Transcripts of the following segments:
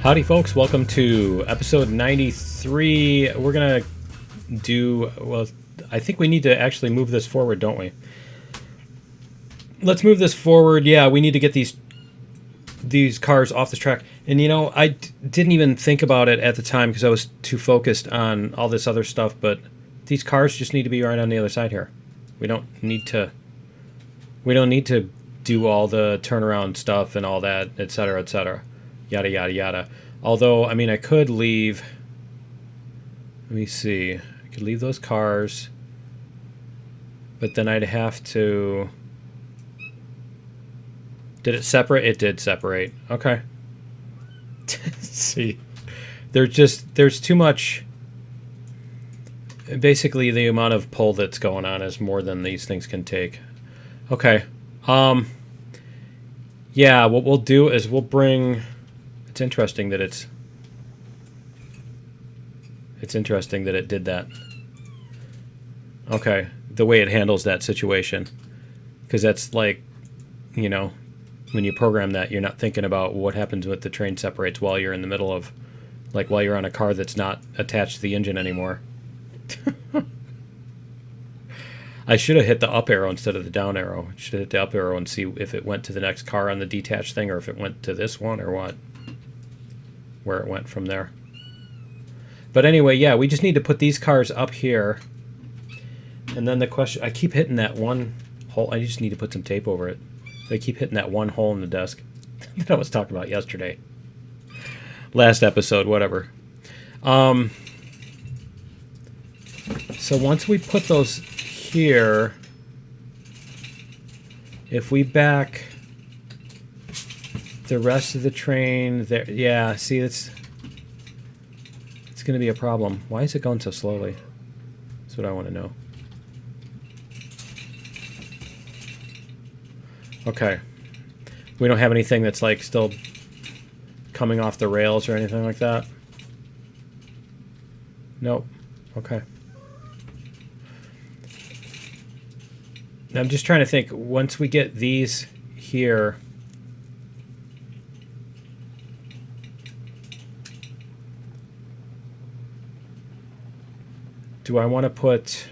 Howdy folks, welcome to episode 93. We're gonna do, well, I think we need to actually move this forward, don't we? Let's move this forward. Yeah, we need to get these cars off this track. And you know, I didn't even think about it at the time because I was too focused on all this other stuff, but these cars just need to be right on the other side here. We don't need to do all the turnaround stuff and all that, etc., yada yada yada. Although, I mean, I could leave, let me see, I could leave those cars, but then I'd have to, did it separate? It did separate. Okay. See, there's too much. Basically, the amount of pull that's going on is more than these things can take. Okay. Yeah, what we'll do is we'll bring, it's interesting that it did that. Okay, the way it handles that situation. Because that's like, you know, when you program that, you're not thinking about what happens when the train separates while you're in the middle of, like, while you're on a car that's not attached to the engine anymore. I should have hit the up arrow instead of the down arrow. I should have hit the up arrow and see if it went to the next car on the detached thing or if it went to this one or what. Where it went from there. But anyway, yeah, we just need to put these cars up here. And then the question, I keep hitting that one hole. I just need to put some tape over it. I keep hitting that one hole in the desk that I was talking about yesterday. Last episode, whatever. So once we put those here, if we back the rest of the train there, yeah, see, it's going to be a problem. Why is it going so slowly? That's what I want to know. Okay. We don't have anything that's like still coming off the rails or anything like that? Nope. Okay. I'm just trying to think, once we get these here, do I want to put,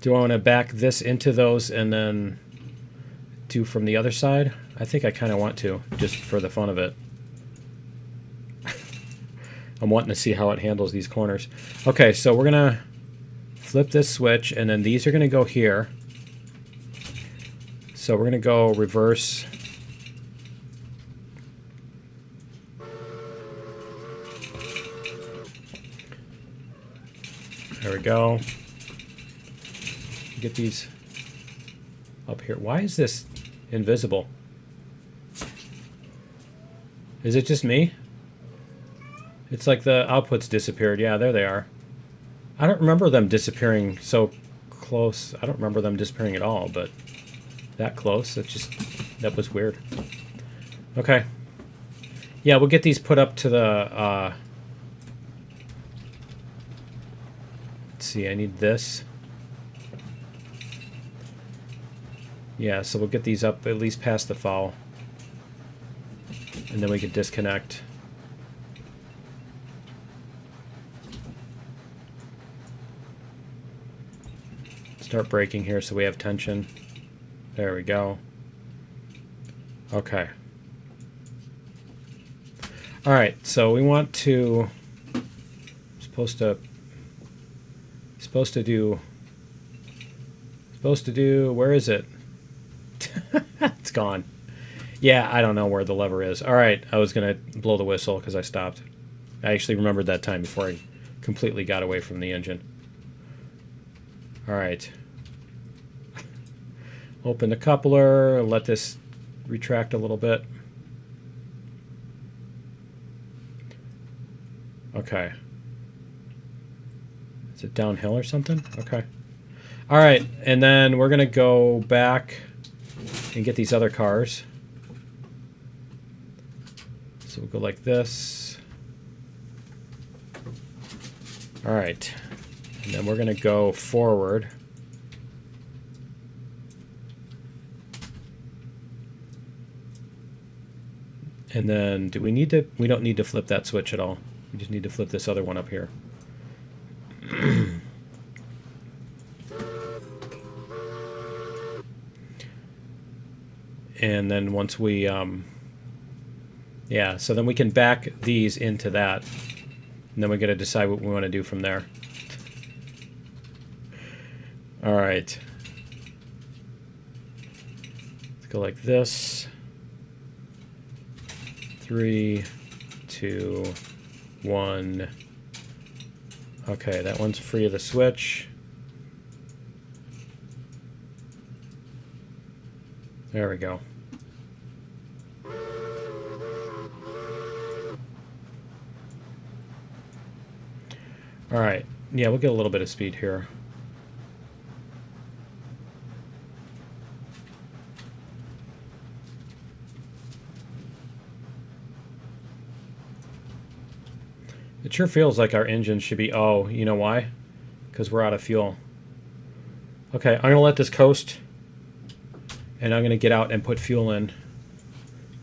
do I want to back this into those and then do from the other side? I think I kind of want to, just for the fun of it. I'm wanting to see how it handles these corners. Okay, so we're going to flip this switch, and then these are going to go here. So we're going to go reverse. There we go. Get these up here. Why is this invisible? Is it just me? It's like the outputs disappeared. Yeah, there they are. I don't remember them disappearing so close. I don't remember them disappearing at all, but that close, that was weird. Okay. Yeah, we'll get these put up to the, let's see, I need this. Yeah, so we'll get these up at least past the foul. And then we can disconnect. Start braking here so we have tension. There we go. Okay. All right, so we want to supposed to do where is it? It's gone. Yeah, I don't know where the lever is. All right, I was gonna blow the whistle because I stopped. I actually remembered that time before I completely got away from the engine. All right. Open the coupler, let this retract a little bit. Okay. Is it downhill or something? Okay. All right, and then we're going to go back and get these other cars. So we'll go like this. All right. And then we're going to go forward. And then do we need to, we don't need to flip that switch at all. We just need to flip this other one up here. And then once we, yeah, so then we can back these into that. And then we got to decide what we want to do from there. All right. Let's go like this. 3, 2, 1. Okay, that one's free of the switch. There we go. All right. Yeah, we'll get a little bit of speed here. It sure feels like our engine should be... Oh, you know why? Because we're out of fuel. Okay, I'm going to let this coast. And I'm going to get out and put fuel in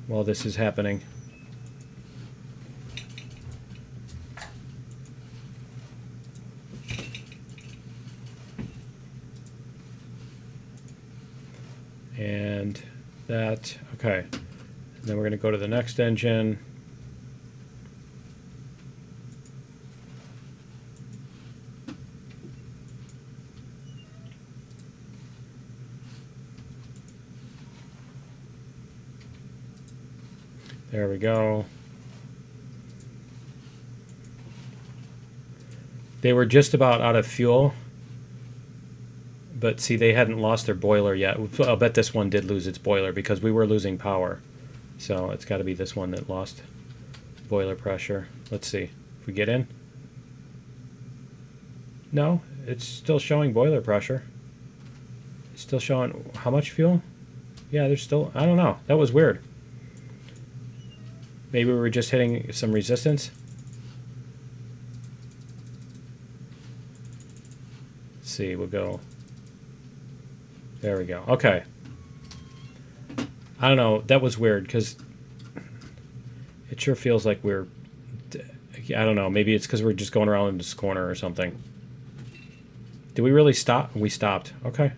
while this is happening. And that, okay. And then we're going to go to the next engine. There we go. They were just about out of fuel. But see, they hadn't lost their boiler yet. I'll bet this one did lose its boiler because we were losing power. So it's got to be this one that lost boiler pressure. Let's see. If we get in. No, it's still showing boiler pressure. It's still showing how much fuel? Yeah, there's still... I don't know. That was weird. Maybe we were just hitting some resistance. Let's see, we'll go... There we go. Okay. I don't know. That was weird because it sure feels like we're... I don't know. Maybe it's because we're just going around in this corner or something. Did we really stop? We stopped. Okay.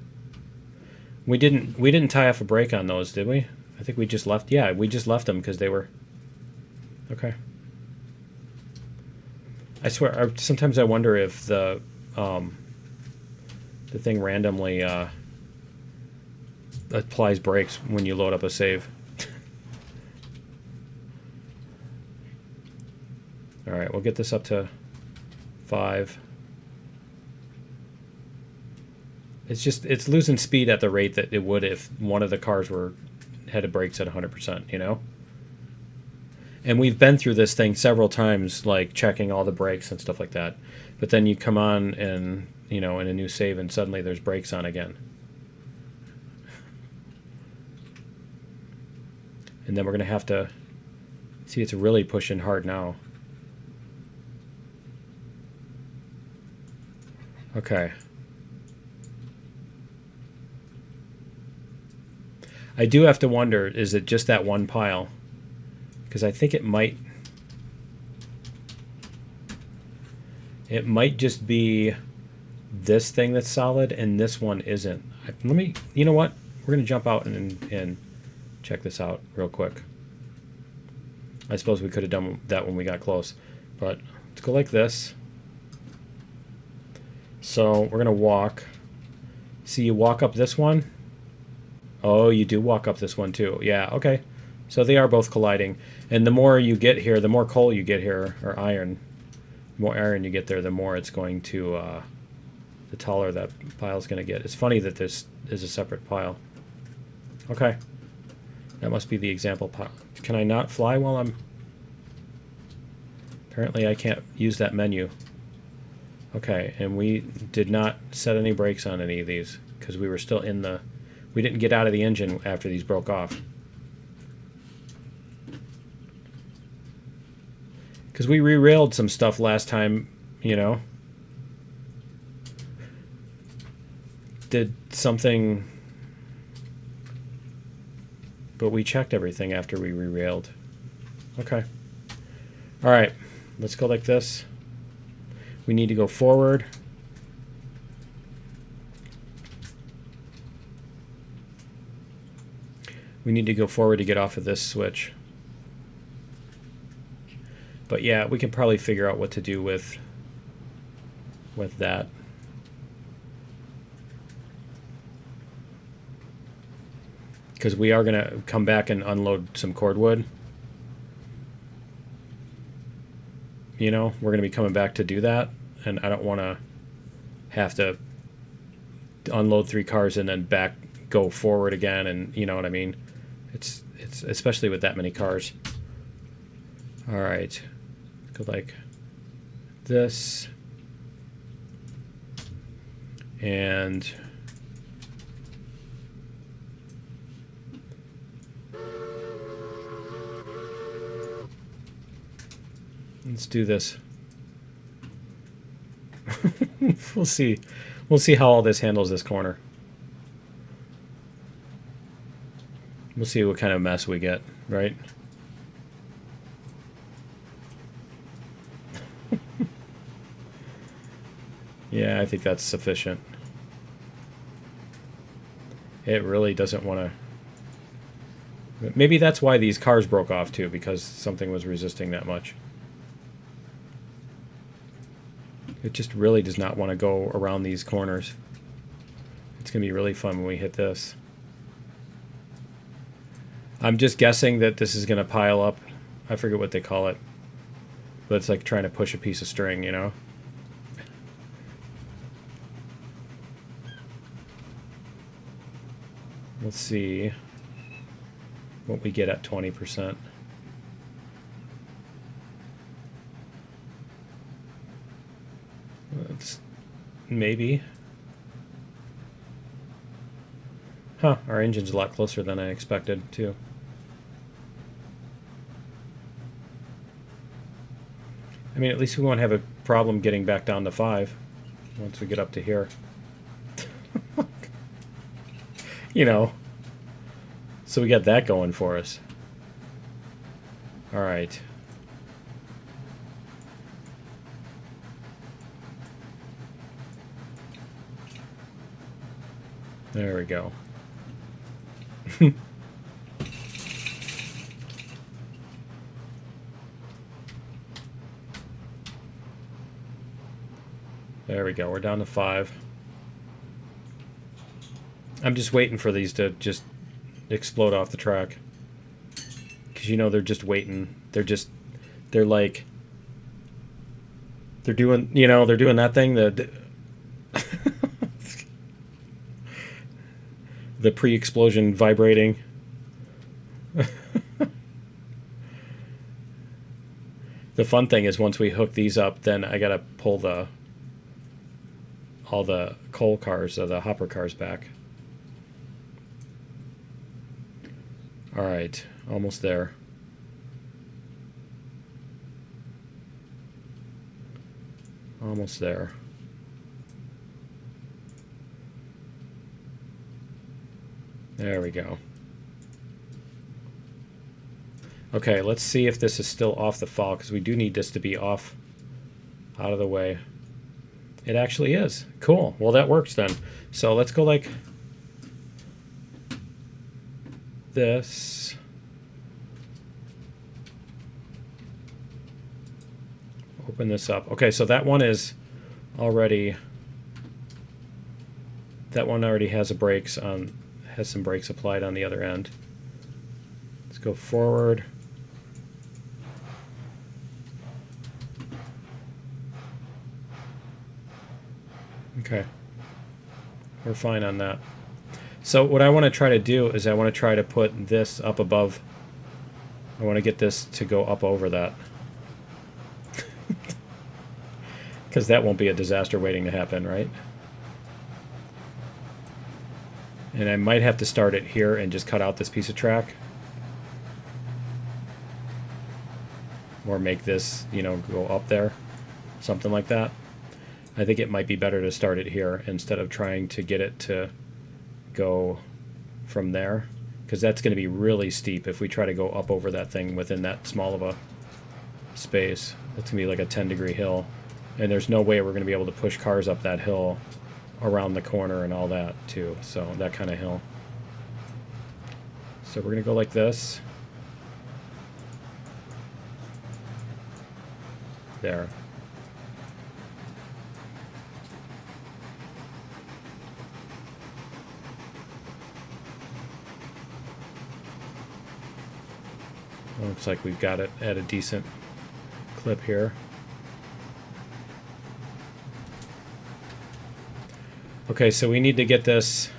We didn't tie off a brake on those, did we? I think we just left... Yeah, we just left them because they were... Okay. I swear, sometimes I wonder if the thing randomly applies brakes when you load up a save. All right, we'll get this up to 5. It's losing speed at the rate that it would if one of the cars had brakes at 100%, you know? And we've been through this thing several times, like checking all the brakes and stuff like that. But then you come on and, you know, in a new save and suddenly there's brakes on again. And then we're going to have to... See, it's really pushing hard now. Okay. I do have to wonder, is it just that one pile? Because I think it might just be this thing that's solid and this one isn't. Let me, you know what? We're going to jump out and check this out real quick. I suppose we could have done that when we got close. But let's go like this. So we're going to walk. See, you walk up this one. Oh, you do walk up this one too. Yeah, okay. So they are both colliding. And the more you get here, the more coal you get here, or iron, the more iron you get there, the more it's going to, the taller that pile's going to get. It's funny that this is a separate pile. Okay. That must be the example pile. Can I not fly while I'm... Apparently I can't use that menu. Okay, and we did not set any brakes on any of these because we were still in the... We didn't get out of the engine after these broke off. Because we re-railed some stuff last time, you know. Did something... But we checked everything after we re-railed. Okay. All right. Let's go like this. We need to go forward. We need to go forward to get off of this switch. But yeah, we can probably figure out what to do with that. Because we are going to come back and unload some cordwood. You know, we're going to be coming back to do that. And I don't want to have to unload 3 cars and then go forward again. And you know what I mean? It's especially with that many cars. All right. Go like this. And let's do this. We'll see. We'll see how all this handles this corner. We'll see what kind of mess we get, right? Yeah, I think that's sufficient. It really doesn't want to... Maybe that's why these cars broke off too, because something was resisting that much. It just really does not want to go around these corners. It's going to be really fun when we hit this. I'm just guessing that this is going to pile up. I forget what they call it. But it's like trying to push a piece of string, you know? Let's see what we get at 20%. Let's maybe. Huh, our engine's a lot closer than I expected, too. I mean, at least we won't have a problem getting back down to 5 once we get up to here. You know. So we got that going for us. All right. There we go. There we go. We're down to 5. I'm just waiting for these to just explode off the track. Because, you know, they're just waiting. They're like... They're doing, you know, they're doing that thing, the pre-explosion vibrating. The fun thing is once we hook these up, then I gotta pull all the coal cars, or the hopper cars back. All right, almost there. Almost there. There we go. Okay, let's see if this is still off the fall, because we do need this to be off, out of the way. It actually is. Cool. Well, that works then. So let's go like this. Open this up. Okay, so that one is already... That one already has has some brakes applied on the other end. Let's go forward. Okay. We're fine on that. So what I want to try to do is I want to try to put this up above. I want to get this to go up over that. Because that won't be a disaster waiting to happen, right? And I might have to start it here and just cut out this piece of track. Or make this, you know, go up there. Something like that. I think it might be better to start it here instead of trying to get it to go from there. because that's going to be really steep if we try to go up over that thing within that small of a space. That's going to be like a 10-degree hill, and there's no way we're going to be able to push cars up that hill around the corner and all that too, so that kind of hill. So we're going to go like this. There. Looks like we've got it at a decent clip here. Okay, so we need to get this.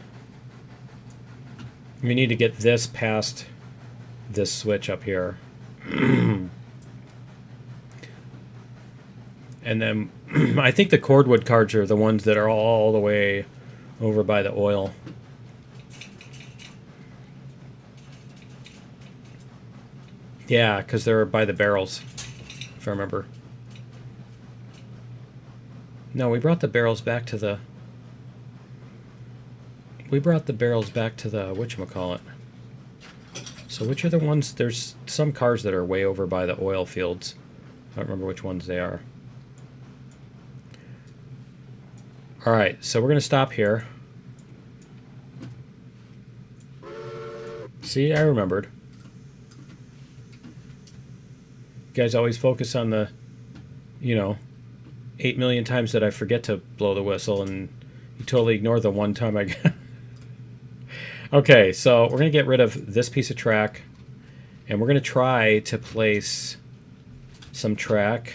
We need to get this past this switch up here. And then I think the cordwood cards are the ones that are all the way over by the oil. Yeah, because they're by the barrels, if I remember. No, we brought the barrels back to the... We brought the barrels back to the whatchamacallit. So which are the ones... There's some cars that are way over by the oil fields. I don't remember which ones they are. Alright, so we're going to stop here. See, I remembered. You guys always focus on the, 8 million times that I forget to blow the whistle, and you totally ignore the one time I get. Okay, so we're going to get rid of this piece of track, and we're going to try to place some track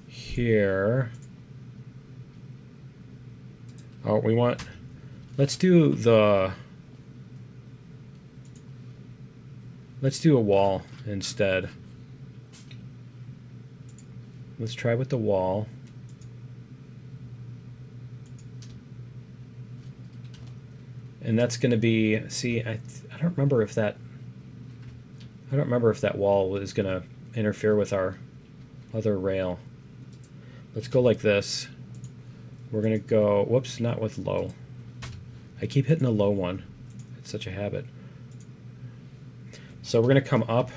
here. Oh, we want... Let's do the... Let's do a wall instead. Let's try with the wall. And that's going to be, see, I don't remember if that wall is going to interfere with our other rail. Let's go like this. We're going to go, whoops, not with low. I keep hitting the low one. It's such a habit. So we're going to come up.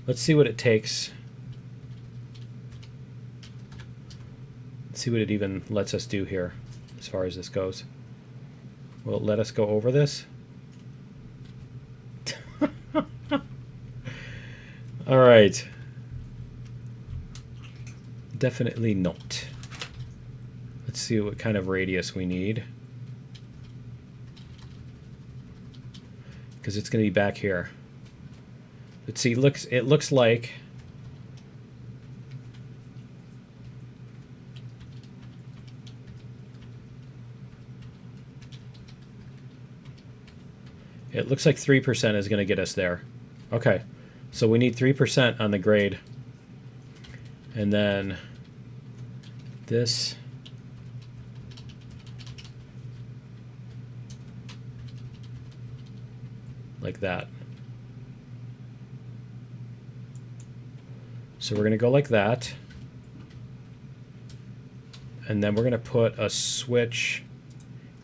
Let's see what it takes. Let's see what it even lets us do here as far as this goes. Will it let us go over this? All right. Definitely not. Let's see what kind of radius we need. Because it's going to be back here. But see, it looks like it looks like 3% is going to get us there. Okay, so we need 3% on the grade. And then this. Like that. So we're going to go like that. And then we're going to put a switch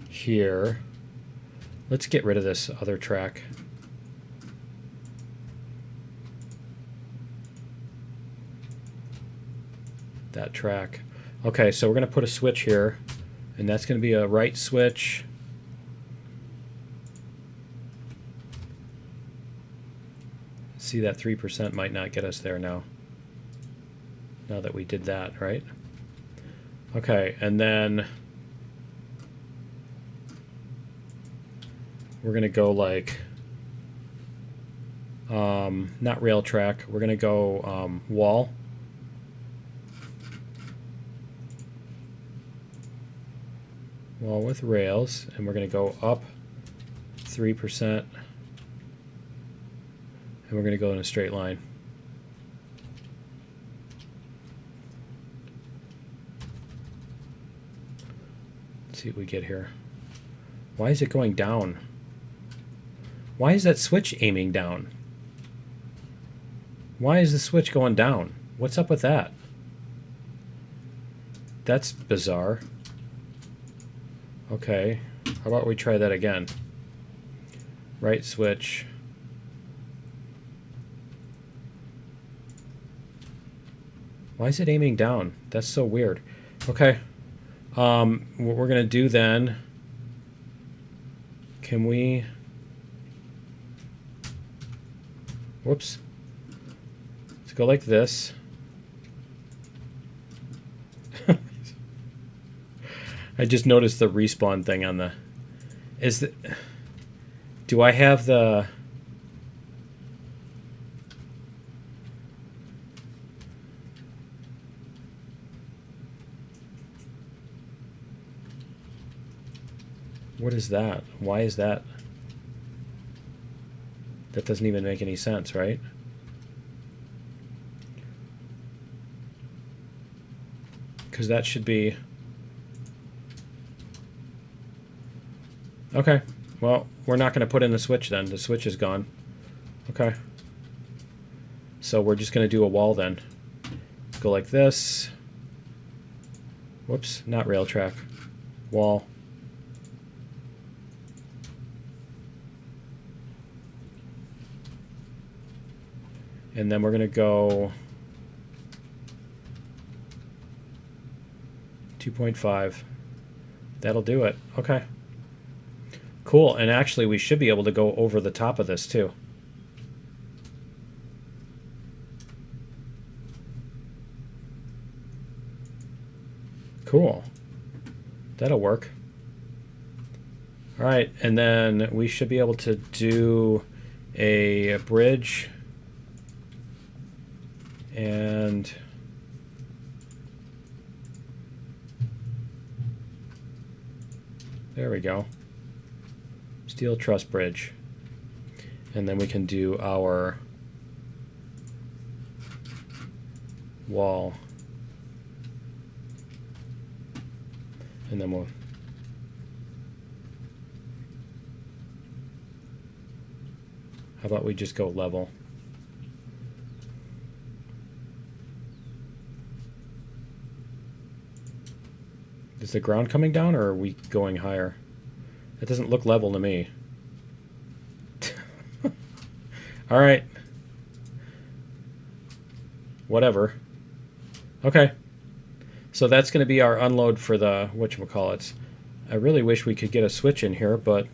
here. Let's get rid of this other track. That track. Okay, so we're going to put a switch here. And that's going to be a right switch. See, that 3% might not get us there now. Now that we did that, right? Okay, and then we're going to go like, not rail track, we're going to go wall. Wall with rails, and we're going to go up 3%. And we're going to go in a straight line. Let's see what we get here. Why is it going down? Why is that switch aiming down? Why is the switch going down? What's up with that? That's bizarre. Okay, how about we try that again? Right switch. Why is it aiming down? That's so weird. Okay. What we're going to do then... Can we... Whoops. Let's go like this. I just noticed the respawn thing on the... Is the... Do I have the... What is that? Why is that? That doesn't even make any sense, right? Because that should be... Okay. Well, we're not going to put in the switch then. The switch is gone. Okay. So we're just going to do a wall then. Go like this. Whoops, not rail track. Wall. And then we're going to go 2.5. That'll do it. Okay. Cool. And actually, we should be able to go over the top of this, too. Cool. That'll work. All right. And then we should be able to do a bridge. And there we go. Steel truss bridge. And then we can do our wall. And then we'll... How about we just go level? Is the ground coming down, or are we going higher? It doesn't look level to me. All right. Whatever. Okay. So that's going to be our unload for the whatchamacallits. I really wish we could get a switch in here, but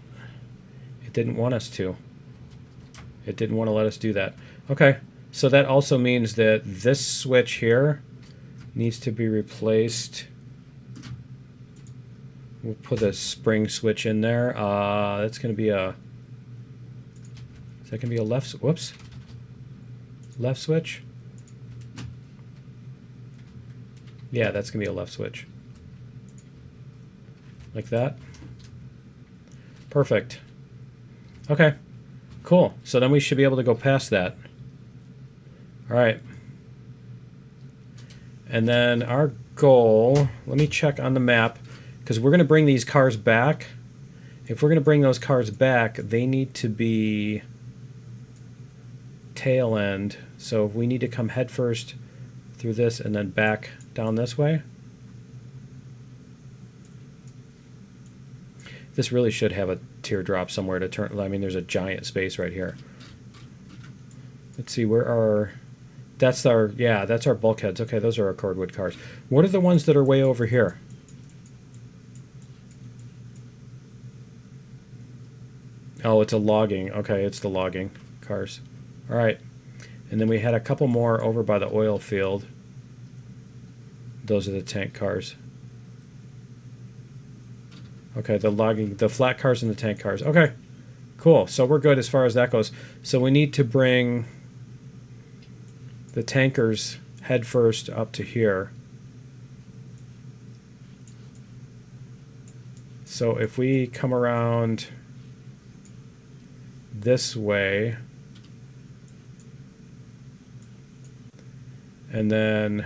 it didn't want us to. It didn't want to let us do that. Okay. So that also means that this switch here needs to be replaced. We'll put a spring switch in there. That's going to be a... Is that going to be a left... Whoops. Left switch? Yeah, that's going to be a left switch. Like that. Perfect. Okay. Cool. So then we should be able to go past that. All right. And then our goal... Let me check on the map. Because we're going to bring these cars back. If we're going to bring those cars back, they need to be tail end. So we need to come head first through this and then back down this way. This really should have a teardrop somewhere to turn. I mean, there's a giant space right here. Let's see, where are... That's our... Yeah, that's our bulkheads. Okay, those are our cordwood cars. What are the ones that are way over here? Oh, it's a logging. Okay, it's the logging cars. All right. And then we had a couple more over by the oil field. Those are the tank cars. Okay, the logging, the flat cars and the tank cars. Okay, cool. So we're good as far as that goes. So we need to bring the tankers head first up to here. So if we come around this way and then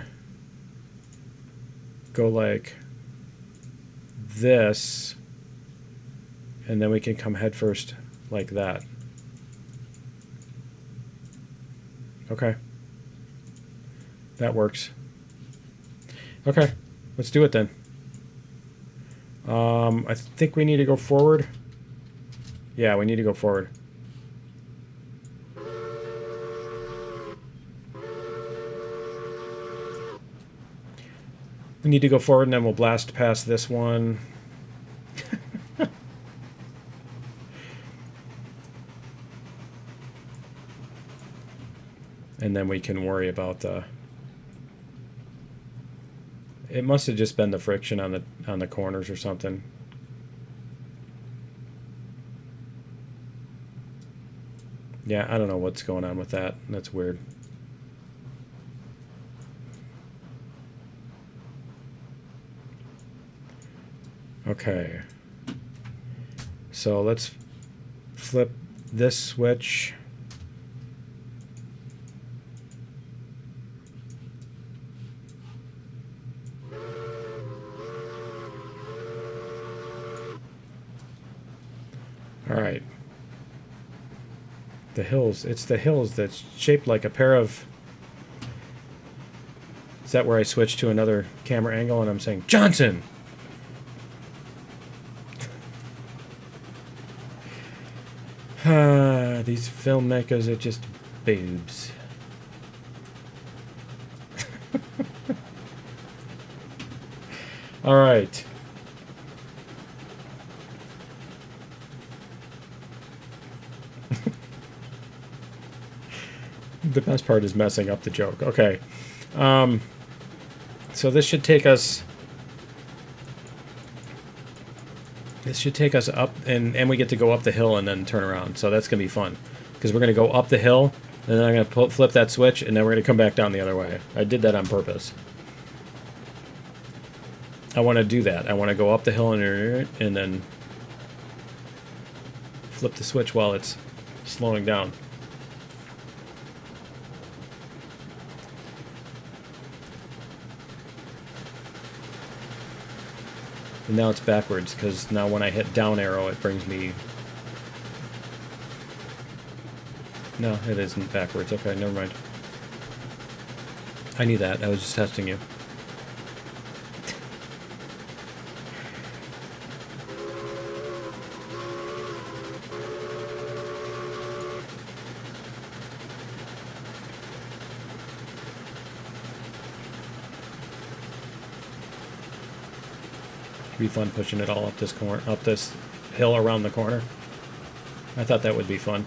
go like this, and then we can come head first like that. Okay, that works. Okay, Let's do it then. I think we need to go forward. Yeah, we need to go forward. We need to go forward, and then we'll blast past this one. And then we can worry about the... It must have just been the friction on the corners or something. Yeah, I don't know what's going on with that. That's weird. Okay. So let's flip this switch. All right. The hills. It's the hills that's shaped like a pair of... Is that where I switch to another camera angle and I'm saying, Johnson! These filmmakers are just boobs. All right. The best part is messing up the joke. Okay. So this should take us... This should take us up, and we get to go up the hill and then turn around. So that's going to be fun. Because we're going to go up the hill, and then I'm going to flip that switch, and then we're going to come back down the other way. I did that on purpose. I want to do that. I want to go up the hill and then flip the switch while it's slowing down. And now it's backwards, because now when I hit down arrow, it brings me... No, it isn't backwards. Okay, never mind. I knew that. I was just testing you. It'd be fun pushing it all up this corner, up this hill around the corner. I thought that would be fun.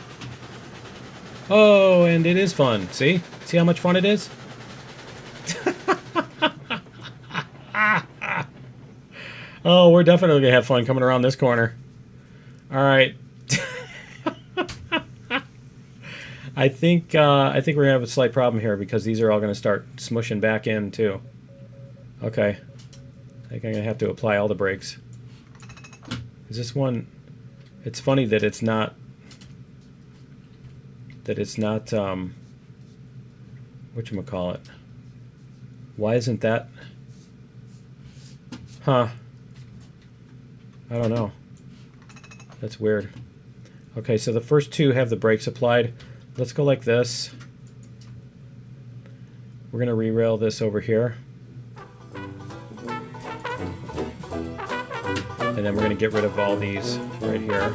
Oh, and it is fun. See? See how much fun it is? Oh, we're definitely gonna have fun coming around this corner. All right. I think we're gonna have a slight problem here because these are all gonna start smushing back in too. Okay. I think I'm gonna have to apply all the brakes. Is this one? It's funny that it's not. Whatchamacallit? Why isn't that? Huh. I don't know. That's weird. Okay, so the first two have the brakes applied. Let's go like this. We're gonna re-rail this over here. And then we're going to get rid of all these right here.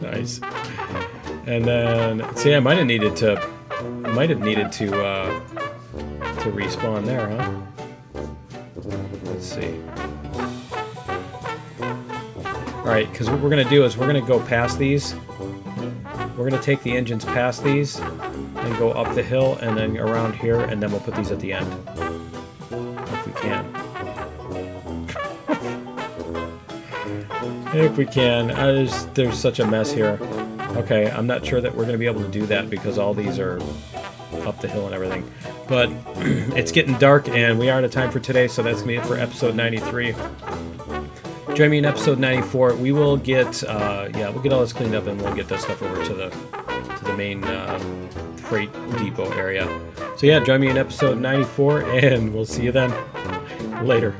Nice. And then, see, I might have needed to respawn there, huh? Let's see. All right, because what we're going to do is we're going to go past these. We're going to take the engines past these and go up the hill and then around here, and then we'll put these at the end. If we can. If we can. There's such a mess here. Okay, I'm not sure that we're going to be able to do that because all these are up the hill and everything. But it's getting dark, and we are out of time for today, so that's going to be it for episode 93. Join me in episode 94. We will get, we'll get all this cleaned up, and we'll get this stuff over to the main freight depot area. So yeah, join me in episode 94, and we'll see you then. Later.